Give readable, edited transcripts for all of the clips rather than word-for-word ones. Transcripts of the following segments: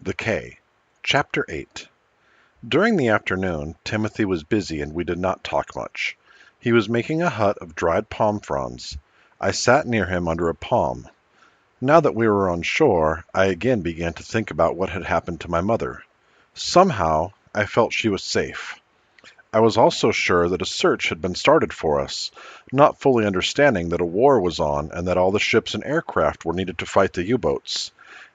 The K. Chapter 8. During the afternoon, Timothy was busy and we did not talk much. He was making a hut of dried palm fronds. I sat near him under a palm. Now that we were on shore, I again began to think about what had happened to my mother. Somehow, I felt she was safe. I was also sure that a search had been started for us, not fully understanding that a war was on and that all the ships and aircraft were needed to fight the U-boats.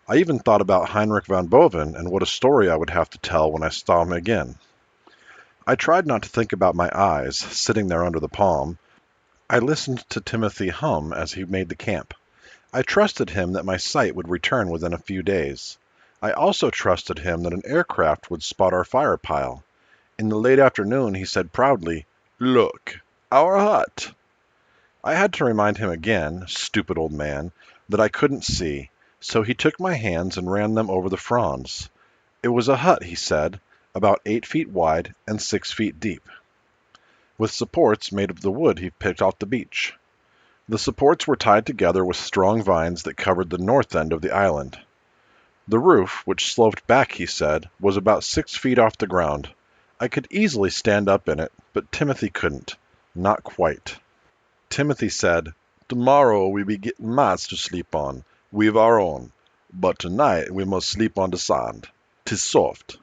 I even thought about Heinrich von Boven and what a story I would have to tell when I saw him again. I tried not to think about my eyes, sitting there under the palm. I listened to Timothy hum as he made the camp. I trusted him that my sight would return within a few days. I also trusted him that an aircraft would spot our fire pile. In the late afternoon he said proudly, "Look, our hut!" I had to remind him again, stupid old man, that I couldn't see, so he took my hands and ran them over the fronds. It was a hut, he said, about 8 feet wide and 6 feet deep, with supports made of the wood he picked off the beach. The supports were tied together with strong vines that covered the north end of the island. The roof, which sloped back, he said, was about 6 feet off the ground. I could easily stand up in it, but Timothy couldn't. Not quite. Timothy said, "Tomorrow we be getting mats to sleep on. We've our own. But tonight we must sleep on the sand. 'Tis soft."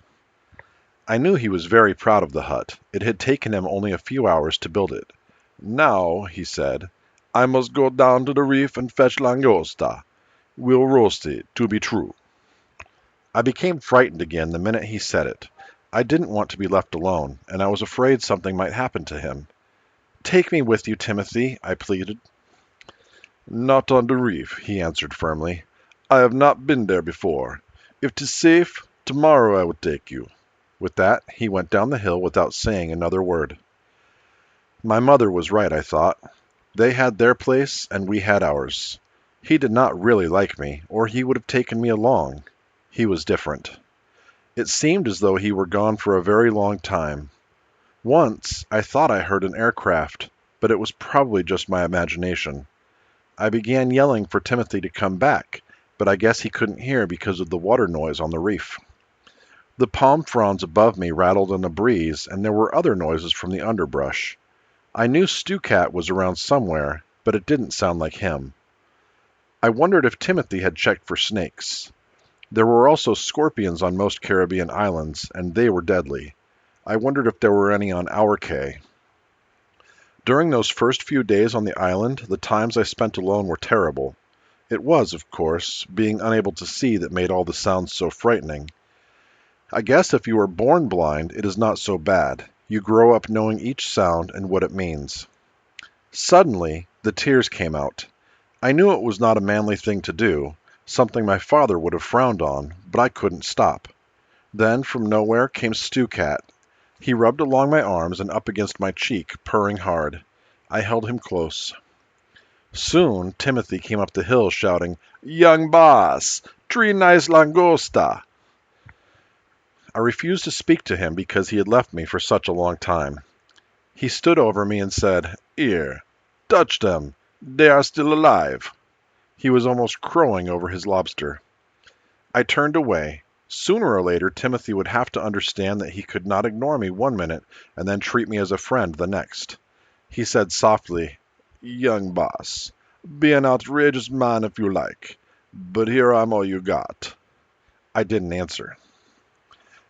I knew he was very proud of the hut. It had taken him only a few hours to build it. "Now," he said, "I must go down to the reef and fetch langosta. We'll roast it, to be true." I became frightened again the minute he said it. I didn't want to be left alone, and I was afraid something might happen to him. "Take me with you, Timothy," I pleaded. "Not on the reef," he answered firmly. "I have not been there before. If 'tis safe, tomorrow I will take you." With that, he went down the hill without saying another word. My mother was right, I thought. They had their place, and we had ours. He did not really like me, or he would have taken me along. He was different. It seemed as though he were gone for a very long time. Once, I thought I heard an aircraft, but it was probably just my imagination. I began yelling for Timothy to come back, but I guess he couldn't hear because of the water noise on the reef. The palm fronds above me rattled in the breeze, and there were other noises from the underbrush. I knew Stukat was around somewhere, but it didn't sound like him. I wondered if Timothy had checked for snakes. There were also scorpions on most Caribbean islands, and they were deadly. I wondered if there were any on our cay. During those first few days on the island, the times I spent alone were terrible. It was, of course, being unable to see that made all the sounds so frightening. I guess if you are born blind, it is not so bad. You grow up knowing each sound and what it means. Suddenly, the tears came out. I knew it was not a manly thing to do, something my father would have frowned on, but I couldn't stop. Then, from nowhere, came Stukat. He rubbed along my arms and up against my cheek, purring hard. I held him close. Soon, Timothy came up the hill shouting, "Young boss, tree nice langosta." I refused to speak to him because he had left me for such a long time. He stood over me and said, "Here, touch them. They are still alive." He was almost crowing over his lobster. I turned away. Sooner or later, Timothy would have to understand that he could not ignore me one minute and then treat me as a friend the next. He said softly, "Young boss, be an outrageous man if you like, but here I'm all you got." I didn't answer.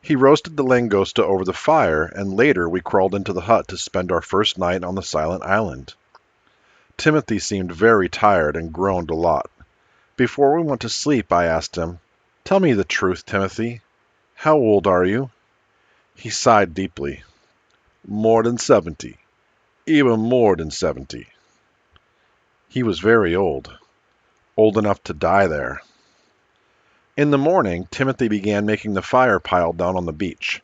He roasted the langosta over the fire, and later we crawled into the hut to spend our first night on the silent island. Timothy seemed very tired and groaned a lot. Before we went to sleep, I asked him, "Tell me the truth, Timothy. How old are you?" He sighed deeply. "More than 70. Even more than 70. He was very old. Old enough to die there. In the morning, Timothy began making the fire pile down on the beach.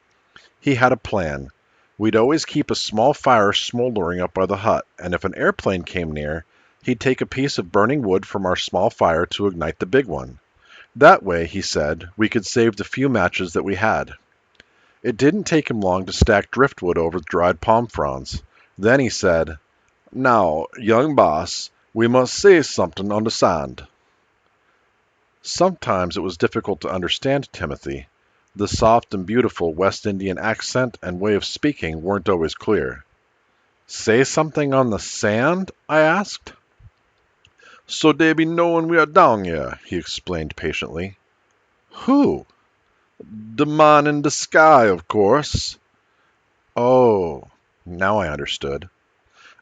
He had a plan. We'd always keep a small fire smoldering up by the hut, and if an airplane came near, he'd take a piece of burning wood from our small fire to ignite the big one. That way, he said, we could save the few matches that we had. It didn't take him long to stack driftwood over dried palm fronds. Then he said, "Now, young boss, we must say something on the sand." Sometimes it was difficult to understand Timothy. The soft and beautiful West Indian accent and way of speaking weren't always clear. "Say something on the sand?" I asked. "So dey be knowin' we are down here," he explained patiently. "Who?" "De man in de sky, of course." Oh, now I understood.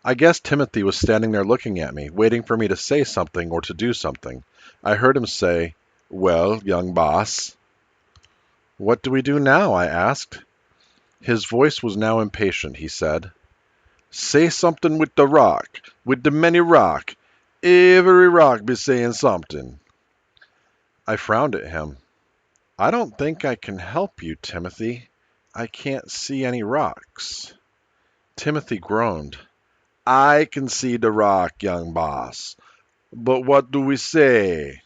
I guess Timothy was standing there looking at me, waiting for me to say something or to do something. I heard him say, "Well, young boss." "What do we do now?" I asked. His voice was now impatient. He said, "Say something with the rock, with the many rock. Every rock be saying something." I frowned at him. "I don't think I can help you, Timothy. I can't see any rocks." Timothy groaned. "I can see the rock, young boss. But what do we say?"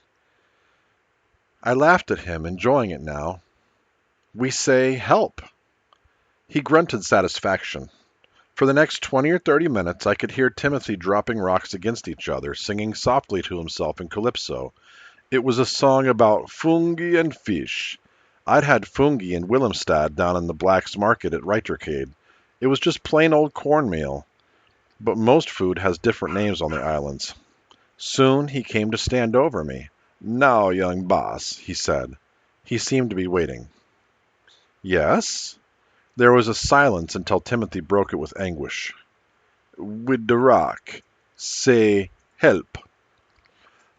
I laughed at him, enjoying it now. "We say, 'Help.'" He grunted satisfaction. For the next 20 or 30 minutes I could hear Timothy dropping rocks against each other, singing softly to himself in calypso. It was a song about fungi and fish. I'd had fungi in Willemstad down in the Black's Market at Reiterkade. It was just plain old cornmeal. But most food has different names on the islands. Soon he came to stand over me. "Now, young boss," he said. He seemed to be waiting. "Yes?" There was a silence until Timothy broke it with anguish. "With the rock. Say, 'Help.'"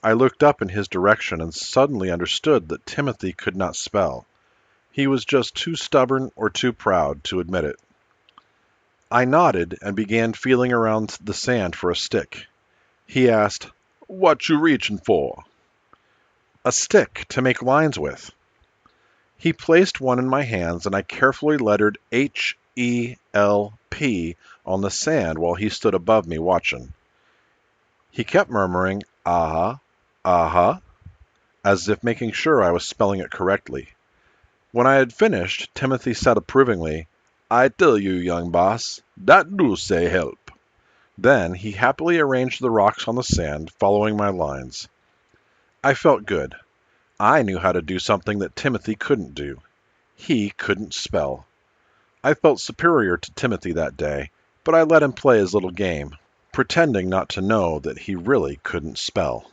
I looked up in his direction and suddenly understood that Timothy could not spell. He was just too stubborn or too proud to admit it. I nodded and began feeling around the sand for a stick. He asked, "What you reaching for?" "A stick to make lines with." He placed one in my hands and I carefully lettered HELP on the sand while he stood above me watching. He kept murmuring, "Uh-huh, uh-huh," as if making sure I was spelling it correctly. When I had finished, Timothy said approvingly, "I tell you, young boss, that do say help." Then he happily arranged the rocks on the sand, following my lines. I felt good. I knew how to do something that Timothy couldn't do. He couldn't spell. I felt superior to Timothy that day, but I let him play his little game, pretending not to know that he really couldn't spell.